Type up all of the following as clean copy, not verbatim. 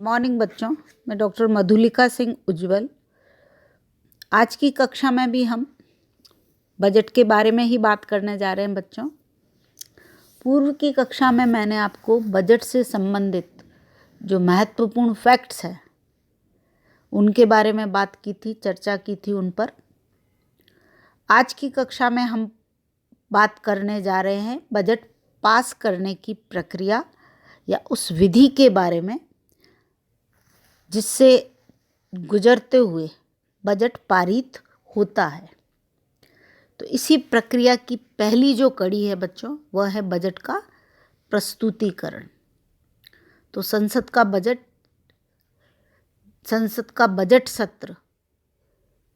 Morning बच्चों, मैं doctor Madhulika Singh उज्ज्वल। आज की कक्षा में भी हम बजट के बारे में ही बात करने जा रहे हैं बच्चों। पूर्व की कक्षा में मैंने आपको बजट से संबंधित जो महत्वपूर्ण फैक्ट्स हैं उनके बारे में बात की थी, चर्चा की थी उन पर। आज की कक्षा में हम बात करने जा रहे हैं बजट पास करने की प्रक्रिया या उस विधि के बारे में जिससे गुजरते हुए बजट पारित होता है। तो इसी प्रक्रिया की पहली जो कड़ी है बच्चों, वह है बजट का प्रस्तुतिकरण। तो संसद का बजट सत्र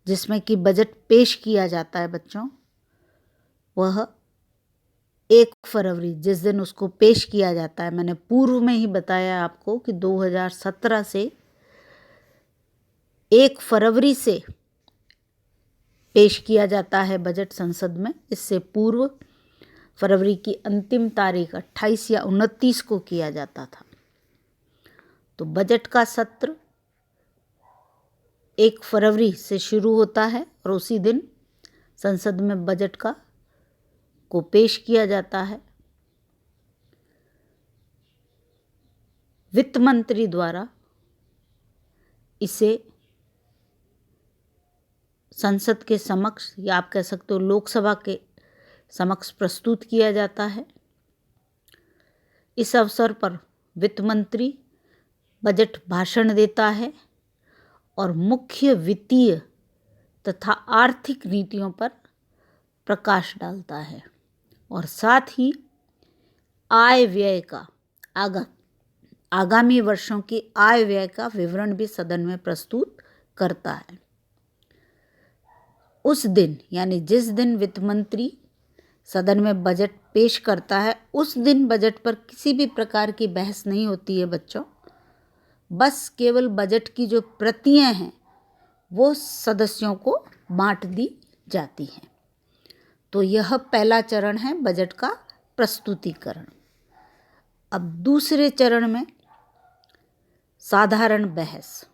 जिसमें कि बजट पेश किया जाता है बच्चों, वह 1 फरवरी जिस दिन उसको पेश किया जाता है, मैंने पूर्व में ही बताया आपको कि 2017 से 1 फरवरी से पेश किया जाता है बजट संसद में। इससे पूर्व फरवरी की अंतिम तारीख 28 या 29 को किया जाता था। तो बजट का सत्र 1 फरवरी से शुरू होता है और उसी दिन संसद में बजट को पेश किया जाता है। वित्त मंत्री द्वारा इसे संसद के समक्ष या आप कह सकते हो लोकसभा के समक्ष प्रस्तुत किया जाता है। इस अवसर पर वित्त मंत्री बजट भाषण देता है और मुख्य वित्तीय तथा आर्थिक नीतियों पर प्रकाश डालता है और साथ ही आय व्यय का आगामी वर्षों की आय व्यय का विवरण भी सदन में प्रस्तुत करता है। उस दिन यानी जिस दिन वित्त मंत्री सदन में बजट पेश करता है, उस दिन बजट पर किसी भी प्रकार की बहस नहीं होती है बच्चों। बस केवल बजट की जो प्रतियां हैं वो सदस्यों को बांट दी जाती हैं। तो यह पहला चरण है बजट का प्रस्तुतिकरण। अब दूसरे चरण में साधारण बहस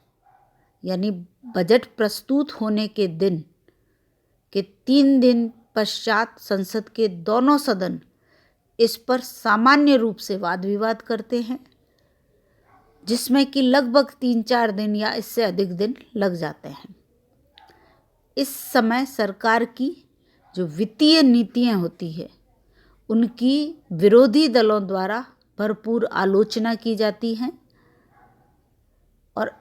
यानी बजट प्रस्तुत होने के दिन के 3 दिन पश्चात संसद के दोनों सदन इस पर सामान्य रूप से वाद विवाद करते हैं, जिसमें कि लगभग 3-4 दिन या इससे अधिक दिन लग जाते हैं। इस समय सरकार की जो वित्तीय नीतियां होती है उनकी विरोधी दलों द्वारा भरपूर आलोचना की जाती है और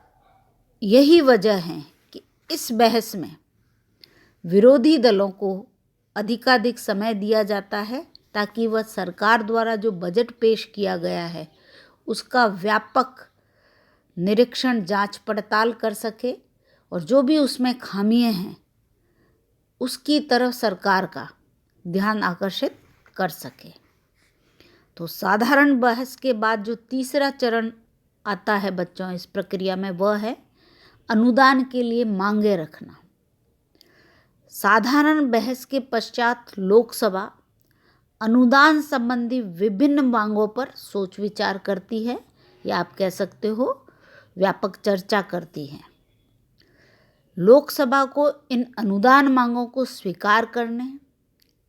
यही वजह है कि इस बहस में विरोधी दलों को अधिकाधिक समय दिया जाता है ताकि वह सरकार द्वारा जो बजट पेश किया गया है उसका व्यापक निरीक्षण, जांच पड़ताल कर सके और जो भी उसमें खामियां हैं उसकी तरफ सरकार का ध्यान आकर्षित कर सके। तो साधारण बहस के बाद जो तीसरा चरण आता है बच्चों इस प्रक्रिया में, वह है अनुदान के लिए मांगे रखना। साधारण बहस के पश्चात लोकसभा अनुदान संबंधी विभिन्न मांगों पर सोच विचार करती है या आप कह सकते हो व्यापक चर्चा करती है। लोकसभा को इन अनुदान मांगों को स्वीकार करने,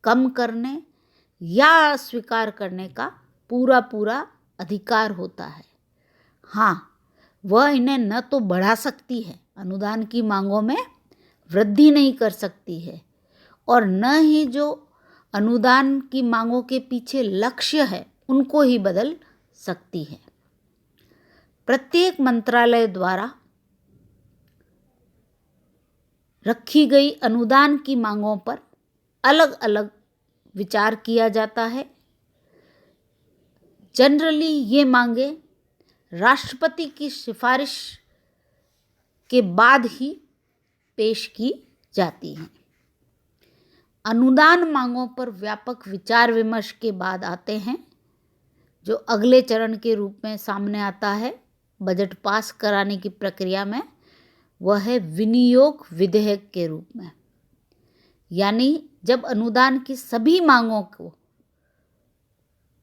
कम करने या अस्वीकार करने का पूरा अधिकार होता है। हाँ, वह इन्हें न तो बढ़ा सकती है, अनुदान की मांगों में वृद्धि नहीं कर सकती है, और न ही जो अनुदान की मांगों के पीछे लक्ष्य है उनको ही बदल सकती है। प्रत्येक मंत्रालय द्वारा रखी गई अनुदान की मांगों पर अलग अलग विचार किया जाता है। जनरली ये मांगे राष्ट्रपति की सिफारिश के बाद ही पेश की जाती हैं। अनुदान मांगों पर व्यापक विचार विमर्श के बाद आते हैं जो अगले चरण के रूप में सामने आता है बजट पास कराने की प्रक्रिया में, वह है विनियोग विधेयक के रूप में। यानी जब अनुदान की सभी मांगों को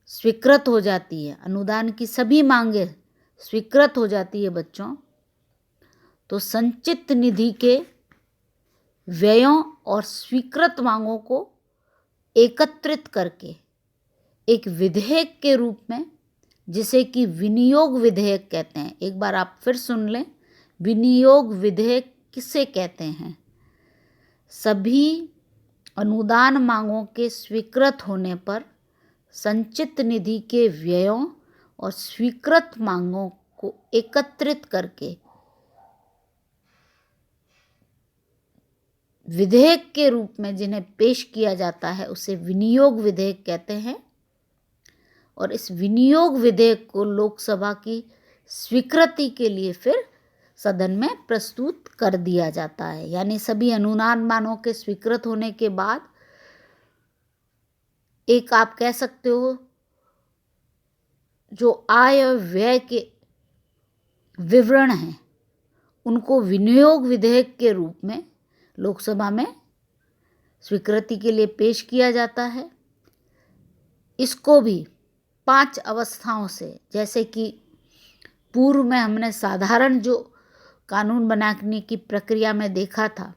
स्वीकृत हो जाती है, अनुदान की सभी मांगें स्वीकृत हो जाती है बच्चों, तो संचित निधि के व्ययों और स्वीकृत मांगों को एकत्रित करके एक विधेयक के रूप में, जिसे कि विनियोग विधेयक कहते हैं, एक बार आप फिर सुन लें, विनियोग विधेयक किसे कहते हैं? सभी अनुदान मांगों के स्वीकृत होने पर संचित निधि के व्ययों और स्वीकृत मांगों को एकत्रित करके विधेयक के रूप में जिन्हें पेश किया जाता है उसे विनियोग विधेयक कहते हैं। और इस विनियोग विधेयक को लोकसभा की स्वीकृति के लिए फिर सदन में प्रस्तुत कर दिया जाता है। यानी सभी अनुदान मांगों के स्वीकृत होने के बाद एक आप कह सकते हो जो आय और व्यय के विवरण हैं उनको विनियोग विधेयक के रूप में लोकसभा में स्वीकृति के लिए पेश किया जाता है। इसको भी 5 अवस्थाओं से, जैसे कि पूर्व में हमने साधारण जो कानून बनाने की प्रक्रिया में देखा था,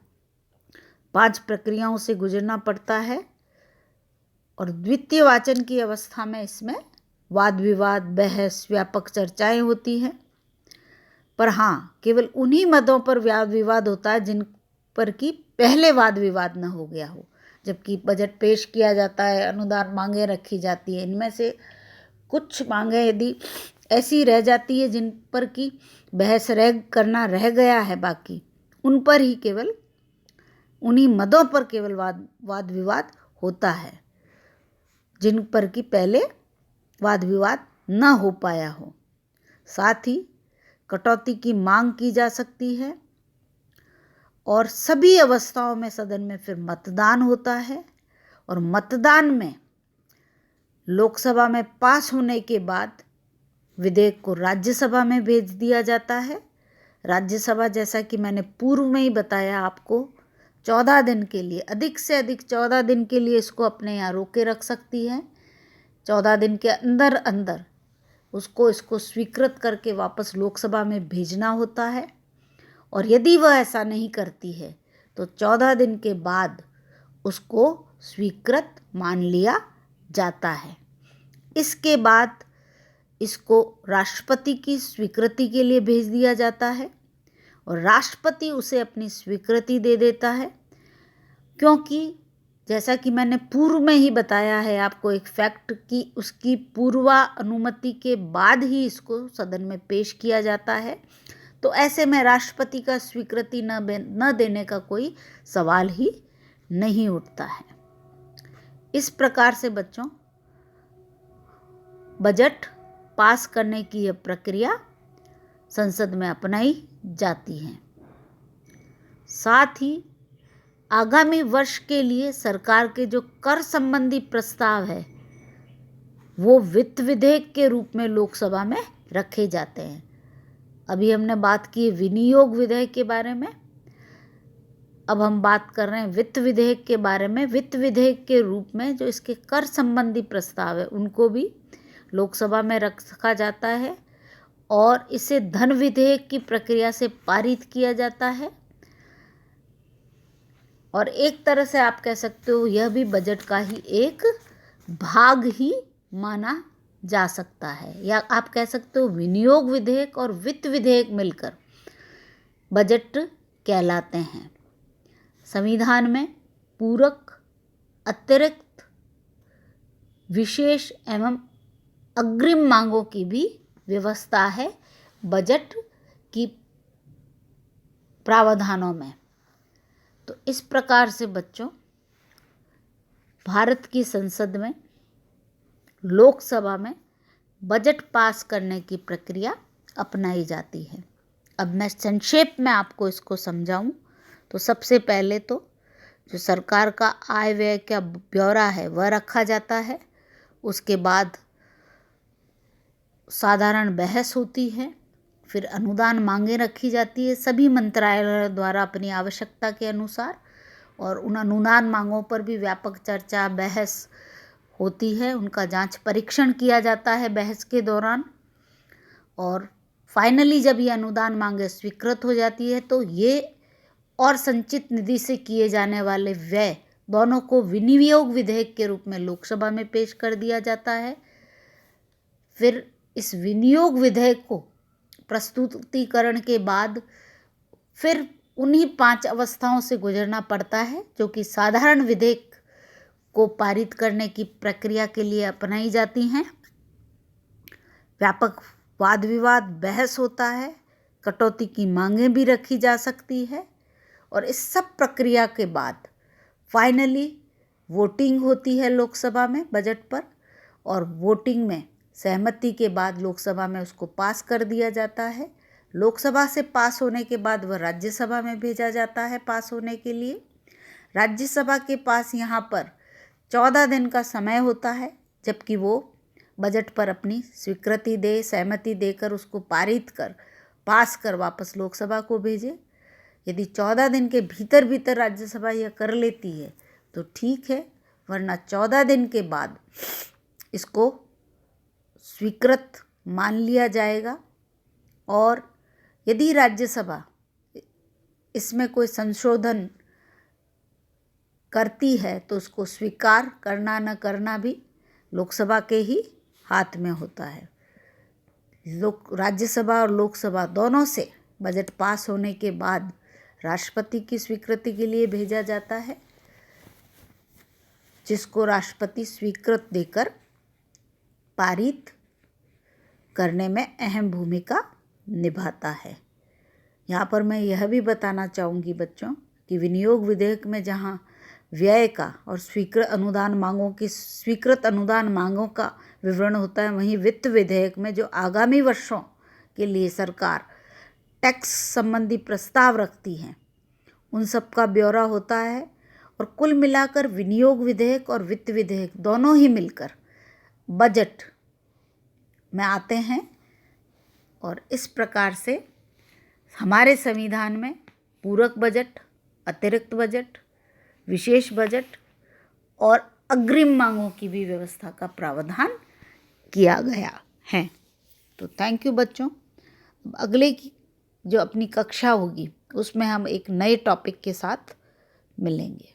5 प्रक्रियाओं से गुजरना पड़ता है। और द्वितीय वाचन की अवस्था में इसमें वाद विवाद, बहस, व्यापक चर्चाएं होती हैं। पर हाँ, केवल उन्हीं मदों पर वाद विवाद होता है जिन पर कि पहले वाद विवाद न हो गया हो। जबकि बजट पेश किया जाता है, अनुदान मांगें रखी जाती हैं, इनमें से कुछ मांगें यदि ऐसी रह जाती है जिन पर कि बहस करना रह गया है, बाकी उन पर ही केवल उन्हीं मदों पर केवल वाद विवाद होता है जिन पर कि पहले वाद विवाद न हो पाया हो। साथ ही कटौती की मांग की जा सकती है। और सभी अवस्थाओं में सदन में फिर मतदान होता है। और मतदान में लोकसभा में पास होने के बाद विधेयक को राज्यसभा में भेज दिया जाता है। राज्यसभा, जैसा कि मैंने पूर्व में ही बताया आपको, 14 दिन के लिए, अधिक से अधिक 14 दिन के लिए इसको अपने यहाँ रोके रख सकती है। 14 दिन के अंदर अंदर इसको स्वीकृत करके वापस लोकसभा में भेजना होता है। और यदि वह ऐसा नहीं करती है तो 14 दिन के बाद उसको स्वीकृत मान लिया जाता है। इसके बाद इसको राष्ट्रपति की स्वीकृति के लिए भेज दिया जाता है और राष्ट्रपति उसे अपनी स्वीकृति दे देता है। क्योंकि जैसा कि मैंने पूर्व में ही बताया है आपको एक फैक्ट, कि उसकी पूर्वा अनुमति के बाद ही इसको सदन में पेश किया जाता है। तो ऐसे में राष्ट्रपति का स्वीकृति न देने का कोई सवाल ही नहीं उठता है। इस प्रकार से बच्चों, बजट पास करने की यह प्रक्रिया संसद में अपनाई जाती है। साथ ही आगामी वर्ष के लिए सरकार के जो कर संबंधी प्रस्ताव है वो वित्त विधेयक के रूप में लोकसभा में रखे जाते हैं। अभी हमने बात की विनियोग विधेयक के बारे में, अब हम बात कर रहे हैं वित्त विधेयक के बारे में। वित्त विधेयक के रूप में जो इसके कर संबंधी प्रस्ताव है उनको भी लोकसभा में रखा जाता है और इसे धन विधेयक की प्रक्रिया से पारित किया जाता है। और एक तरह से आप कह सकते हो यह भी बजट का ही एक भाग ही माना जा सकता है, या आप कह सकते हो विनियोग विधेयक और वित्त विधेयक मिलकर बजट कहलाते हैं। संविधान में पूरक, अतिरिक्त, विशेष एवं अग्रिम मांगों की भी व्यवस्था है बजट की प्रावधानों में। तो इस प्रकार से बच्चों, भारत की संसद में, लोकसभा में बजट पास करने की प्रक्रिया अपनाई जाती है। अब मैं संक्षेप में आपको इसको समझाऊं तो सबसे पहले तो जो सरकार का आय व्यय का ब्यौरा है वह रखा जाता है। उसके बाद साधारण बहस होती है, फिर अनुदान मांगें रखी जाती है सभी मंत्रालयों द्वारा अपनी आवश्यकता के अनुसार, और उन अनुदान मांगों पर भी व्यापक चर्चा, बहस होती है। उनका जांच परीक्षण किया जाता है बहस के दौरान। और फाइनली जब ये अनुदान मांगे स्वीकृत हो जाती है तो ये और संचित निधि से किए जाने वाले व्यय दोनों को विनियोग विधेयक के रूप में लोकसभा में पेश कर दिया जाता है। फिर इस विनियोग विधेयक को प्रस्तुतिकरण के बाद फिर उन्हीं 5 अवस्थाओं से गुजरना पड़ता है जो कि साधारण विधेयक को पारित करने की प्रक्रिया के लिए अपनाई जाती हैं। व्यापक वाद विवाद बहस होता है, कटौती की मांगें भी रखी जा सकती है और इस सब प्रक्रिया के बाद फाइनली वोटिंग होती है लोकसभा में बजट पर और वोटिंग में सहमति के बाद लोकसभा में उसको पास कर दिया जाता है। लोकसभा से पास होने के बाद वह राज्यसभा में भेजा जाता है पास होने के लिए। राज्यसभा के पास यहाँ पर 14 दिन का समय होता है जबकि वो बजट पर अपनी स्वीकृति दे, सहमति देकर उसको पारित कर पास कर वापस लोकसभा को भेजे। यदि 14 दिन के भीतर भीतर राज्यसभा यह कर लेती है तो ठीक है, वरना 14 दिन के बाद इसको स्वीकृत मान लिया जाएगा और यदि राज्यसभा इसमें कोई संशोधन करती है तो उसको स्वीकार करना न करना भी लोकसभा के ही हाथ में होता है। राज्यसभा और लोकसभा दोनों से बजट पास होने के बाद राष्ट्रपति की स्वीकृति के लिए भेजा जाता है जिसको राष्ट्रपति स्वीकृत देकर पारित करने में अहम भूमिका निभाता है। यहाँ पर मैं यह भी बताना चाहूँगी बच्चों कि विनियोग विधेयक में जहाँ व्यय का और स्वीकृत अनुदान मांगों का विवरण होता है, वहीं वित्त विधेयक में जो आगामी वर्षों के लिए सरकार टैक्स संबंधी प्रस्ताव रखती हैं उन सब का ब्यौरा होता है और कुल मिलाकर विनियोग विधेयक और वित्त विधेयक दोनों ही मिलकर बजट में आते हैं। और इस प्रकार से हमारे संविधान में पूरक बजट, अतिरिक्त बजट, विशेष बजट और अग्रिम मांगों की भी व्यवस्था का प्रावधान किया गया है। तो थैंक यू बच्चों। अगले की जो अपनी कक्षा होगी उसमें हम एक नए टॉपिक के साथ मिलेंगे।